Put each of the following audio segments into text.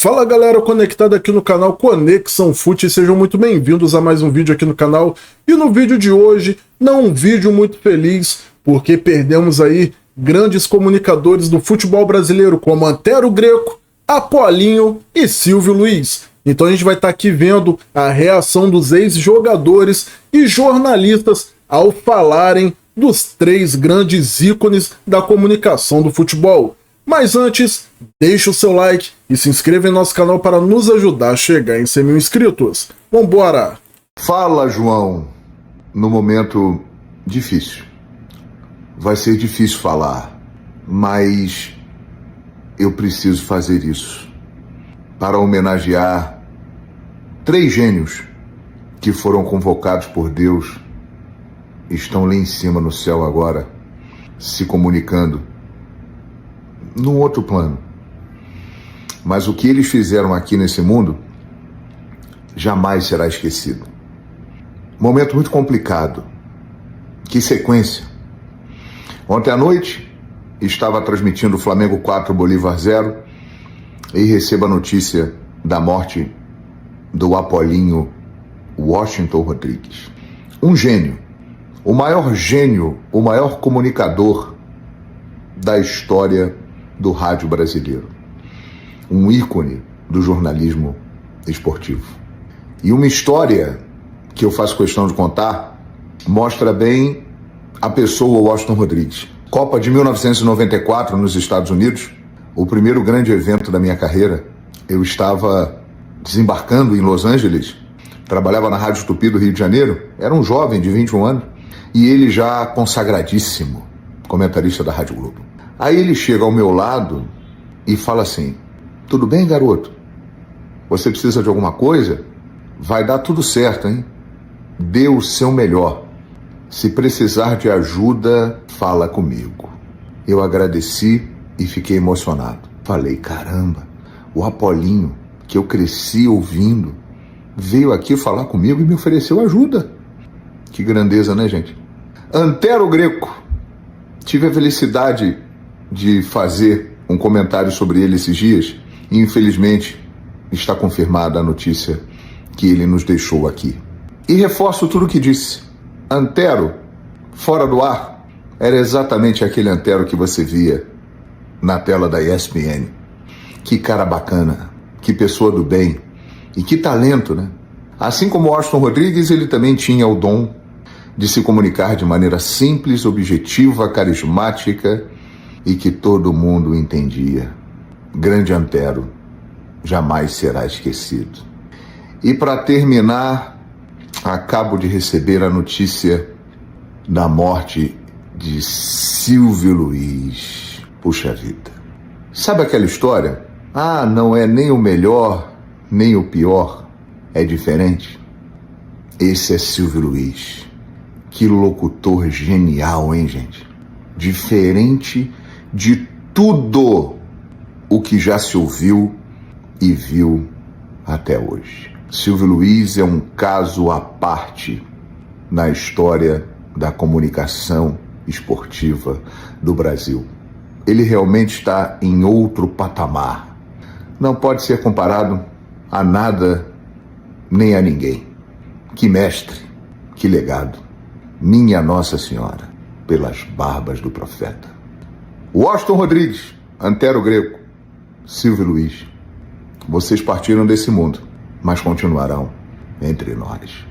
Fala galera conectada aqui no canal Conexão Fute, sejam muito bem-vindos a mais um vídeo aqui no canal. E no vídeo de hoje, não um vídeo muito feliz, porque perdemos aí grandes comunicadores do futebol brasileiro, como Antero Greco, Apolinho e Silvio Luiz. Então a gente vai estar aqui vendo a reação dos ex-jogadores e jornalistas ao falarem dos três grandes ícones da comunicação do futebol. Mas antes, deixa o seu like e se inscreva em nosso canal para nos ajudar a chegar em 100 mil inscritos. Vambora! Fala, João, no momento difícil. Vai ser difícil falar, mas eu preciso fazer isso para homenagear três gênios que foram convocados por Deus, estão lá em cima no céu agora, se comunicando num outro plano. Mas o que eles fizeram aqui nesse mundo jamais será esquecido. Momento muito complicado. Que sequência. Ontem à noite estava transmitindo o Flamengo 4, Bolívar 0 e recebo a notícia da morte do Apolinho Washington Rodrigues. Um gênio, o maior comunicador da história do rádio brasileiro. Um ícone do jornalismo esportivo. E uma história que eu faço questão de contar mostra bem a pessoa Washington Rodrigues. Copa de 1994 nos Estados Unidos, o primeiro grande evento da minha carreira. Eu estava desembarcando em Los Angeles, trabalhava na Rádio Tupi do Rio de Janeiro, era um jovem de 21 anos, e ele já consagradíssimo, comentarista da Rádio Globo. Aí ele chega ao meu lado e fala assim: tudo bem, garoto? Você precisa de alguma coisa? Vai dar tudo certo, hein? Dê o seu melhor. Se precisar de ajuda, fala comigo. Eu agradeci e fiquei emocionado. Falei, caramba, o Apolinho, que eu cresci ouvindo, veio aqui falar comigo e me ofereceu ajuda. Que grandeza, né, gente? Antero Greco. Tive a felicidade de fazer um comentário sobre ele esses dias e infelizmente está confirmada a notícia que ele nos deixou aqui. E reforço tudo o que disse. Antero, fora do ar, era exatamente aquele Antero que você via na tela da ESPN. Que cara bacana, que pessoa do bem e que talento, né? Assim como Washington Rodrigues, ele também tinha o dom de se comunicar de maneira simples, objetiva, carismática e que todo mundo entendia. Grande Antero, jamais será esquecido. E para terminar, acabo de receber a notícia da morte de Silvio Luiz. Puxa vida. Sabe aquela história? Ah, não é nem o melhor, nem o pior, é diferente. Esse é Silvio Luiz. Que locutor genial, hein, gente? Diferente de tudo o que já se ouviu e viu até hoje. Silvio Luiz é um caso à parte na história da comunicação esportiva do Brasil. Ele realmente está em outro patamar. Não pode ser comparado a nada nem a ninguém. Que mestre, que legado. Minha Nossa Senhora, pelas barbas do profeta. Washington Rodrigues, Antero Greco, Silvio Luiz, vocês partiram desse mundo, mas continuarão entre nós,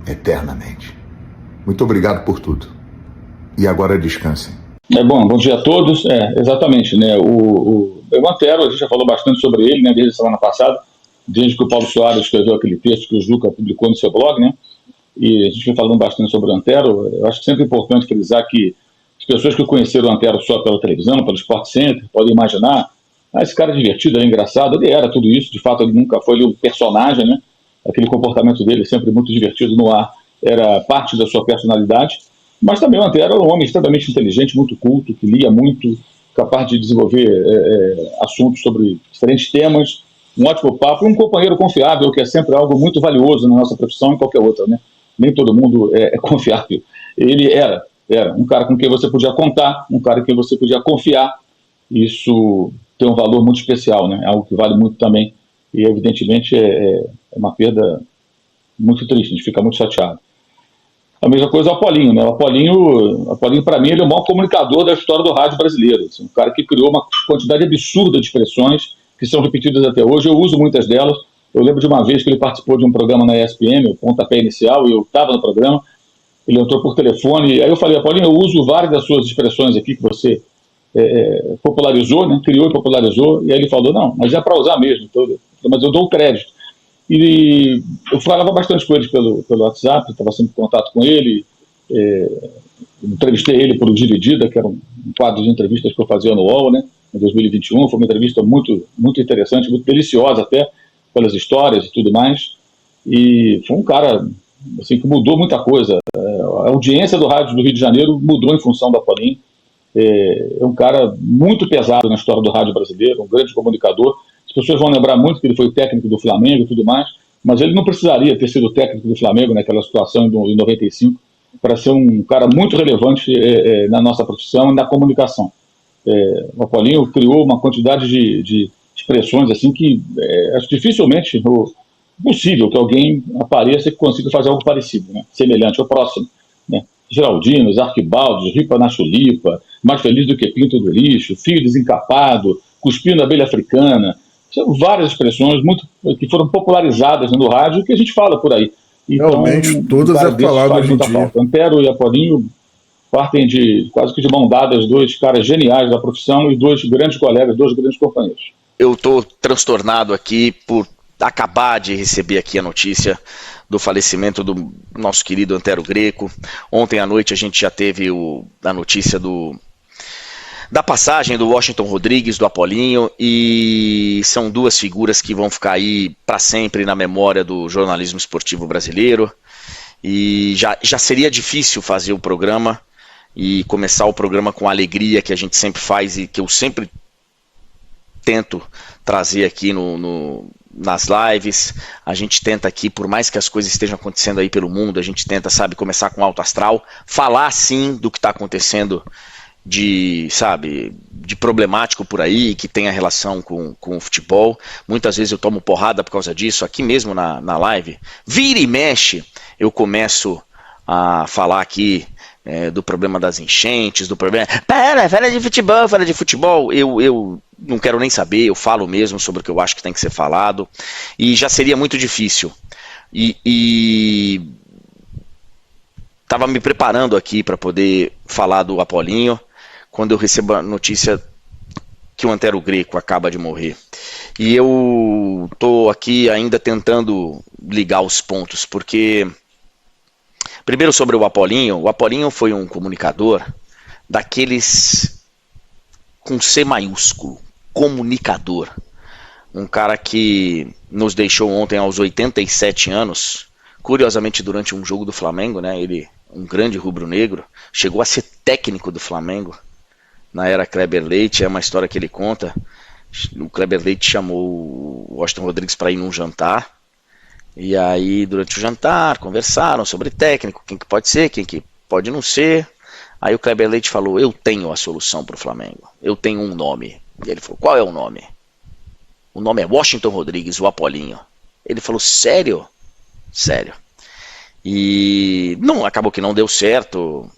eternamente. Muito obrigado por tudo. E agora descansem. Bom dia a todos. Exatamente, né? O Antero, a gente já falou bastante sobre ele, né, desde a semana passada, desde que o Paulo Soares escreveu aquele texto que o Juca publicou no seu blog, né? E a gente vem falando bastante sobre o Antero. Eu acho que sempre é importante frisar que as pessoas que conheceram o Antero só pela televisão, pelo Sport Center, podem imaginar, esse cara é divertido, é engraçado. Ele era tudo isso, de fato ele nunca foi um personagem, né? Aquele comportamento dele sempre muito divertido no ar, era parte da sua personalidade. Mas também o Antero era um homem extremamente inteligente, muito culto, que lia muito, capaz de desenvolver assuntos sobre diferentes temas, um ótimo papo, e um companheiro confiável, que é sempre algo muito valioso na nossa profissão e em qualquer outra, né? Nem todo mundo é confiável. Ele era um cara com quem você podia contar, um cara com quem você podia confiar. Isso tem um valor muito especial, né? Algo que vale muito também e evidentemente é uma perda muito triste, a gente fica muito chateado. A mesma coisa o Apolinho, né? O Apolinho para mim, ele é o maior comunicador da história do rádio brasileiro. Assim, um cara que criou uma quantidade absurda de expressões que são repetidas até hoje. Eu uso muitas delas. Eu lembro de uma vez que ele participou de um programa na ESPN, o Pontapé Inicial, e eu estava no programa. Ele entrou por telefone, aí eu falei, Apolinho, eu uso várias das suas expressões aqui que você popularizou, né? Criou e popularizou. E aí ele falou, não, mas é para usar mesmo. Mas eu dou o crédito. E eu falava bastante com ele pelo WhatsApp, estava sempre em contato com ele, entrevistei ele por o Dividida, que era um quadro de entrevistas que eu fazia no UOL, né, em 2021, foi uma entrevista muito, muito interessante, muito deliciosa até, pelas histórias e tudo mais, e foi um cara assim, que mudou muita coisa. A audiência do rádio do Rio de Janeiro mudou em função do Apolinho. É um cara muito pesado na história do rádio brasileiro, um grande comunicador. As pessoas vão lembrar muito que ele foi técnico do Flamengo e tudo mais, mas ele não precisaria ter sido técnico do Flamengo naquela situação em 95 para ser um cara muito relevante na nossa profissão e na comunicação. O Apolinho criou uma quantidade de expressões assim que acho dificilmente possível que alguém apareça e consiga fazer algo parecido, né? Semelhante ou próximo, né? Geraldinos, Arquibaldos, Ripa na Chulipa, mais feliz do que pinto do lixo, fio desencapado, cuspindo a abelha africana. São várias expressões que foram popularizadas no rádio e que a gente fala por aí. Então, realmente, todas é falado hoje em dia. Antero e Apolinho partem quase que de mão dadas, dois caras geniais da profissão e dois grandes colegas, dois grandes companheiros. Eu estou transtornado aqui por acabar de receber aqui a notícia do falecimento do nosso querido Antero Greco. Ontem à noite a gente já teve a notícia da passagem do Washington Rodrigues, do Apolinho, e são duas figuras que vão ficar aí para sempre na memória do jornalismo esportivo brasileiro. E já seria difícil fazer o programa e começar o programa com a alegria que a gente sempre faz e que eu sempre tento trazer aqui nas lives. A gente tenta aqui, por mais que as coisas estejam acontecendo aí pelo mundo, a gente tenta, começar com alto astral, falar sim do que está acontecendo de problemático por aí, que tem a relação com o futebol. Muitas vezes eu tomo porrada por causa disso, aqui mesmo na live. Vira e mexe, eu começo a falar aqui do problema das enchentes, do problema... Fala de futebol. Eu não quero nem saber, eu falo mesmo sobre o que eu acho que tem que ser falado, e já seria muito difícil. E estava me preparando aqui para poder falar do Apolinho, quando eu recebo a notícia que o Antero Greco acaba de morrer. E eu estou aqui ainda tentando ligar os pontos, porque, primeiro sobre o Apolinho foi um comunicador daqueles com C maiúsculo, comunicador. Um cara que nos deixou ontem aos 87 anos, curiosamente durante um jogo do Flamengo, né? Ele, um grande rubro-negro, chegou a ser técnico do Flamengo na era Kleber Leite. É uma história que ele conta. O Kleber Leite chamou o Washington Rodrigues para ir num jantar, e aí durante o jantar conversaram sobre técnico, quem que pode ser, quem que pode não ser. Aí o Kleber Leite falou: eu tenho a solução para o Flamengo, eu tenho um nome. E ele falou: qual é o nome? O nome é Washington Rodrigues, o Apolinho. Ele falou: sério? Sério. E não, acabou que não deu certo.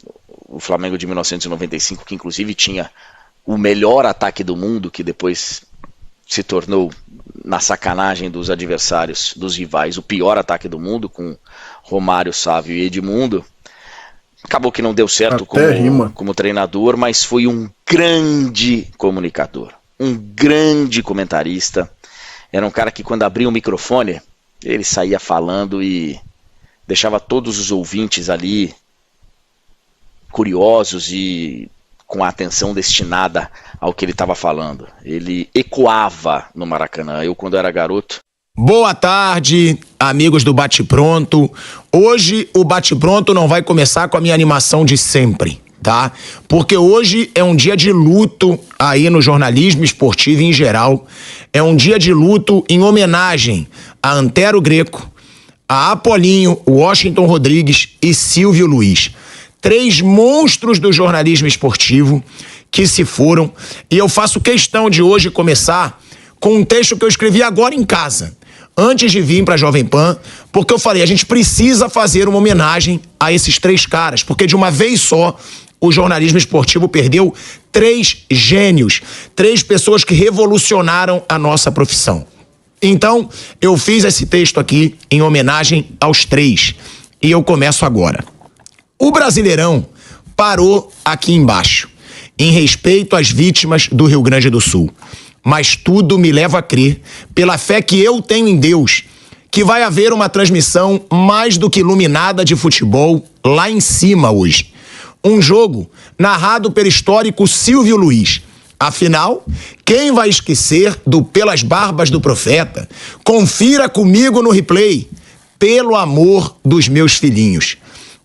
O Flamengo de 1995, que inclusive tinha o melhor ataque do mundo, que depois se tornou, na sacanagem dos adversários, dos rivais, o pior ataque do mundo, com Romário, Sávio e Edmundo. Acabou que não deu certo como treinador, mas foi um grande comunicador, um grande comentarista. Era um cara que, quando abria o microfone, ele saía falando e deixava todos os ouvintes ali curiosos e com a atenção destinada ao que ele estava falando. Ele ecoava no Maracanã. Eu, quando era garoto... Boa tarde, amigos do Bate Pronto. Hoje o Bate Pronto não vai começar com a minha animação de sempre, tá? Porque hoje é um dia de luto aí no jornalismo esportivo em geral. É um dia de luto em homenagem a Antero Greco, a Apolinho, Washington Rodrigues e Silvio Luiz. 3 monstros do jornalismo esportivo que se foram. E eu faço questão de hoje começar com um texto que eu escrevi agora em casa, antes de vir pra Jovem Pan, porque eu falei, a gente precisa fazer uma homenagem a esses 3 caras, porque de uma vez só o jornalismo esportivo perdeu 3 gênios, 3 pessoas que revolucionaram a nossa profissão. Então, eu fiz esse texto aqui em homenagem aos 3, e eu começo agora. O Brasileirão parou aqui embaixo, em respeito às vítimas do Rio Grande do Sul. Mas tudo me leva a crer, pela fé que eu tenho em Deus, que vai haver uma transmissão mais do que iluminada de futebol lá em cima hoje. Um jogo narrado pelo histórico Silvio Luiz. Afinal, quem vai esquecer do Pelas Barbas do Profeta? Confira comigo no replay, pelo amor dos meus filhinhos.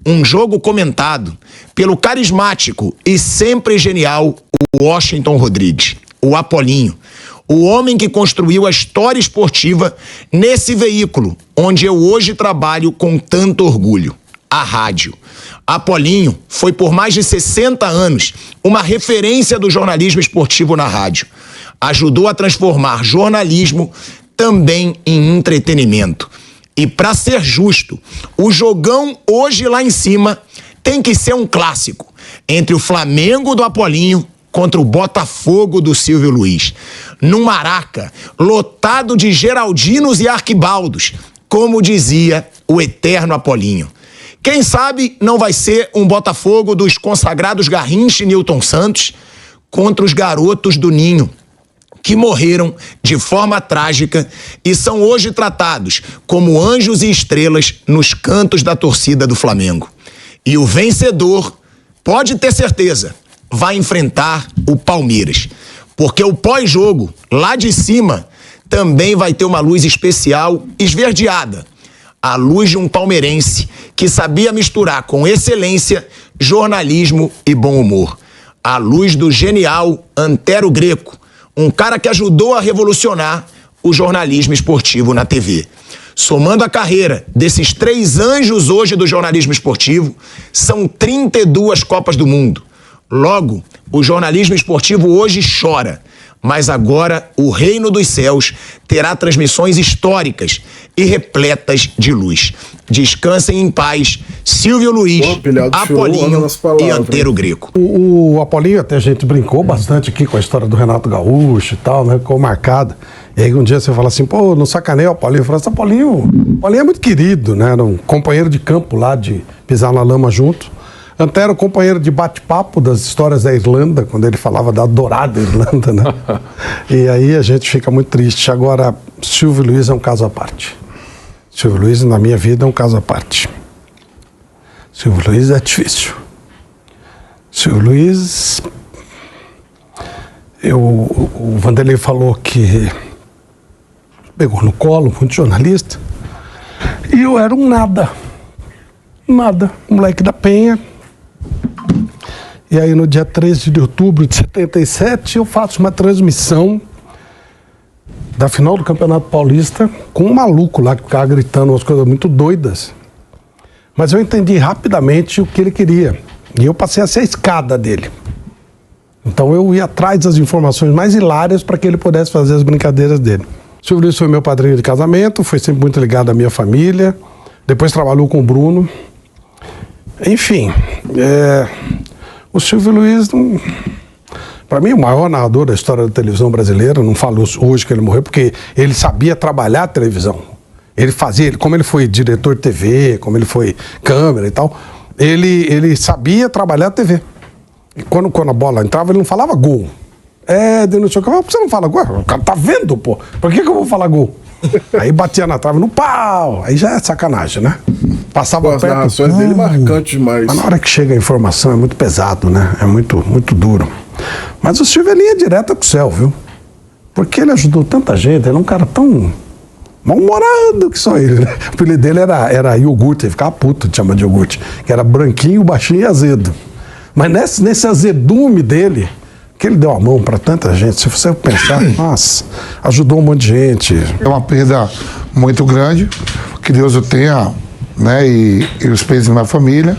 Um jogo comentado pelo carismático e sempre genial Washington Rodrigues, o Apolinho, o homem que construiu a história esportiva nesse veículo onde eu hoje trabalho com tanto orgulho, a rádio. Apolinho foi por mais de 60 anos uma referência do jornalismo esportivo na rádio. Ajudou a transformar jornalismo também em entretenimento. E para ser justo, o jogão hoje lá em cima tem que ser um clássico entre o Flamengo do Apolinho contra o Botafogo do Silvio Luiz. Num Maraca, lotado de Geraldinos e Arquibaldos, como dizia o eterno Apolinho. Quem sabe não vai ser um Botafogo dos consagrados Garrincha e Nilton Santos contra os garotos do Ninho, que morreram de forma trágica e são hoje tratados como anjos e estrelas nos cantos da torcida do Flamengo. E o vencedor, pode ter certeza, vai enfrentar o Palmeiras. Porque o pós-jogo, lá de cima, também vai ter uma luz especial esverdeada. A luz de um palmeirense que sabia misturar com excelência jornalismo e bom humor. A luz do genial Antero Greco, um cara que ajudou a revolucionar o jornalismo esportivo na TV. Somando a carreira desses 3 anjos hoje do jornalismo esportivo, são 32 Copas do Mundo. Logo, o jornalismo esportivo hoje chora, mas agora o reino dos céus terá transmissões históricas e repletas de luz. Descansem em paz, Silvio Luiz, Apolinho e Antero Greco. O Apolinho, até a gente brincou bastante aqui com a história do Renato Gaúcho e tal, né? Ficou marcado. E aí um dia você fala assim, pô, não sacaneia o Apolinho. Eu falo assim, Apolinho é muito querido, né? Era um companheiro de campo lá, de pisar na lama junto. Antero, companheiro de bate-papo das histórias da Irlanda, quando ele falava da adorada Irlanda, né? E aí a gente fica muito triste. Agora, Silvio Luiz é um caso à parte. Silvio Luiz, na minha vida, é um caso à parte. Silvio Luiz é difícil. Silvio Luiz... O Vanderlei falou que pegou no colo, muito jornalista, e eu era um nada. Nada. Um moleque da Penha. E aí no dia 13 de outubro de 77 eu faço uma transmissão da final do Campeonato Paulista com um maluco lá que ficava gritando umas coisas muito doidas. Mas eu entendi rapidamente o que ele queria. E eu passei a ser a escada dele. Então eu ia atrás das informações mais hilárias para que ele pudesse fazer as brincadeiras dele. O Silvio Luiz foi meu padrinho de casamento, foi sempre muito ligado à minha família. Depois trabalhou com o Bruno. Enfim, o Silvio Luiz, para mim, o maior narrador da história da televisão brasileira. Não falo hoje que ele morreu, porque ele sabia trabalhar a televisão. Ele fazia, como ele foi diretor de TV, como ele foi câmera e tal, ele sabia trabalhar a TV. E quando a bola entrava, ele não falava gol. Denunciou, você não fala gol? O cara tá vendo, pô. Por que eu vou falar gol? Aí batia na trave no pau. Aí já é sacanagem, né? Passava perto. As narrações dele marcantes demais. Mas na hora que chega a informação é muito pesado, né? É muito, muito duro. Mas o Silvio é linha direta pro céu, viu? Porque ele ajudou tanta gente. Ele é um cara tão mal-humorado que só ele, né? O apelido dele era iogurte. Ele ficava puto de chamar de iogurte. Que era branquinho, baixinho e azedo. Mas nesse azedume dele, que ele deu a mão para tanta gente, se você pensar, nossa, ajudou um monte de gente. É uma perda muito grande, que Deus o tenha, né, e os pesos na família,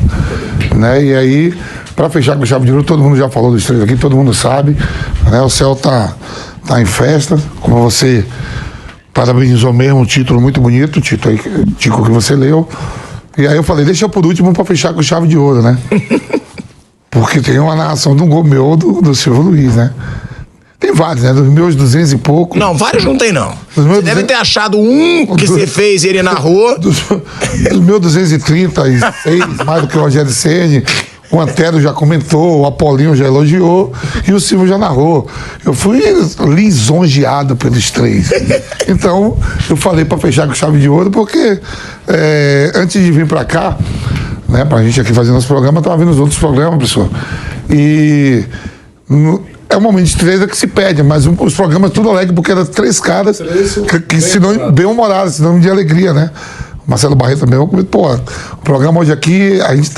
né, e aí, para fechar com chave de ouro, todo mundo já falou dos 3 aqui, todo mundo sabe, né, o céu tá tá em festa, como você parabenizou mesmo, um título muito bonito, o título aí, Tico, que você leu. E aí eu falei, deixa por último pra fechar com chave de ouro, né? Porque tem uma narração de um gol meu do Silvio Luiz, né? Tem vários, né? Dos meus 200 e pouco. Não, vários não tem, não. Você deve ter achado um que você fez e ele narrou. Dos meus 236, mais do que o Rogério Ceni. O Antero já comentou, o Apolinho já elogiou e o Silvio já narrou. Eu fui lisonjeado pelos três. Então, eu falei para fechar com chave de ouro, porque antes de vir para cá, né, pra gente aqui fazer nosso programa, eu tava vendo os outros programas, pessoal. E é um momento de estrela que se pede, mas os programas tudo alegre, porque eram três caras que se não bem-humorados, sinônimo de alegria, né? O Marcelo Barreto também, pô, o programa hoje aqui, a gente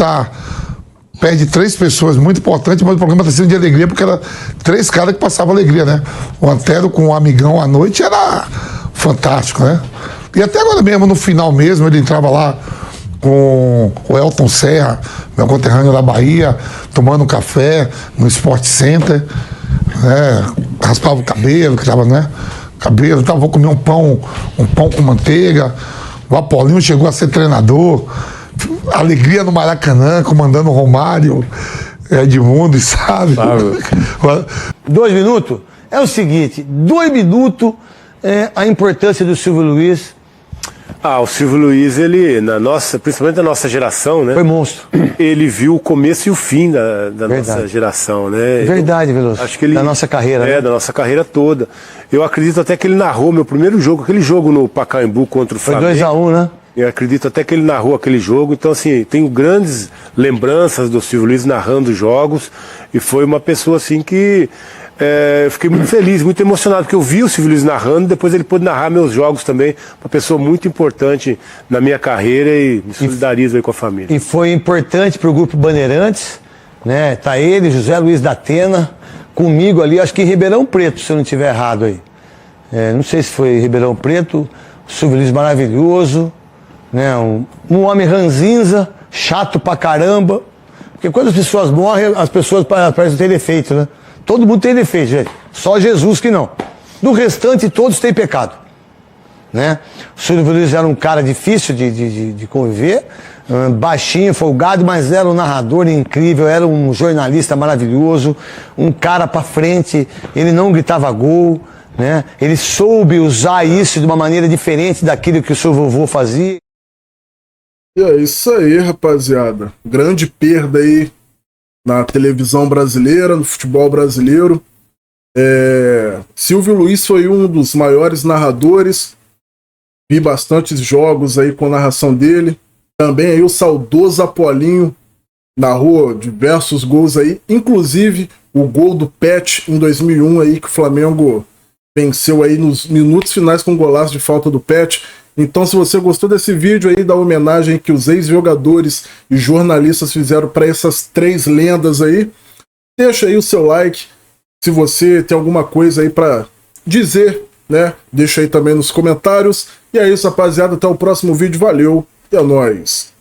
perde três pessoas muito importantes, mas o programa está sendo de alegria, porque era três caras que passavam alegria, né? O Antero com o Amigão à noite era fantástico, né? E até agora mesmo, no final mesmo, ele entrava lá com o Elton Serra, meu conterrâneo da Bahia, tomando um café no Sport Center, né? Raspava o cabelo, que tava, né? Cabelo, vou comer um pão com manteiga. O Apolinho chegou a ser treinador. Alegria no Maracanã, comandando o Romário, Edmundo, sabe? 2 minutos? É o seguinte, 2 minutos a importância do Silvio Luiz. O Silvio Luiz, ele, principalmente na nossa geração, né? Foi monstro. Ele viu o começo e o fim da nossa geração, né? Verdade, Veloso. Acho que ele, da nossa carreira, né? Da nossa carreira toda. Eu acredito até que ele narrou meu primeiro jogo, aquele jogo no Pacaembu contra o Flamengo. Foi 2-1, né? Eu acredito até que ele narrou aquele jogo. Então, assim, tenho grandes lembranças do Silvio Luiz narrando jogos. E foi uma pessoa, assim, que eu fiquei muito feliz, muito emocionado, porque eu vi o Silvio Luiz narrando, depois ele pôde narrar meus jogos também. Uma pessoa muito importante na minha carreira e me solidarizo aí com a família. E foi importante para o Grupo Bandeirantes, né? Tá ele, José Luiz da Atena, comigo ali, acho que em Ribeirão Preto, se eu não estiver errado aí. Não sei se foi Ribeirão Preto, o Silvio Luiz maravilhoso, né? Um homem ranzinza, chato pra caramba. Porque quando as pessoas morrem, as pessoas parecem ter defeito, né? Todo mundo tem defeito, gente. Só Jesus que não. Do restante, todos têm pecado, né? O Silvio Luiz era um cara difícil de conviver, baixinho, folgado, mas era um narrador incrível, era um jornalista maravilhoso, um cara pra frente, ele não gritava gol, né? Ele soube usar isso de uma maneira diferente daquilo que o seu vovô fazia. E é isso aí, rapaziada. Grande perda aí na televisão brasileira, no futebol brasileiro. Silvio Luiz foi um dos maiores narradores. Vi bastantes jogos aí com a narração dele. Também aí o saudoso Apolinho narrou diversos gols aí, inclusive o gol do Pet em 2001 aí, que o Flamengo venceu aí nos minutos finais com um golaço de falta do Pet. Então, se você gostou desse vídeo aí, da homenagem que os ex-jogadores e jornalistas fizeram para essas três lendas aí, deixa aí o seu like. Se você tem alguma coisa aí para dizer, né, deixa aí também nos comentários. E é isso, rapaziada, até o próximo vídeo, valeu e é nóis!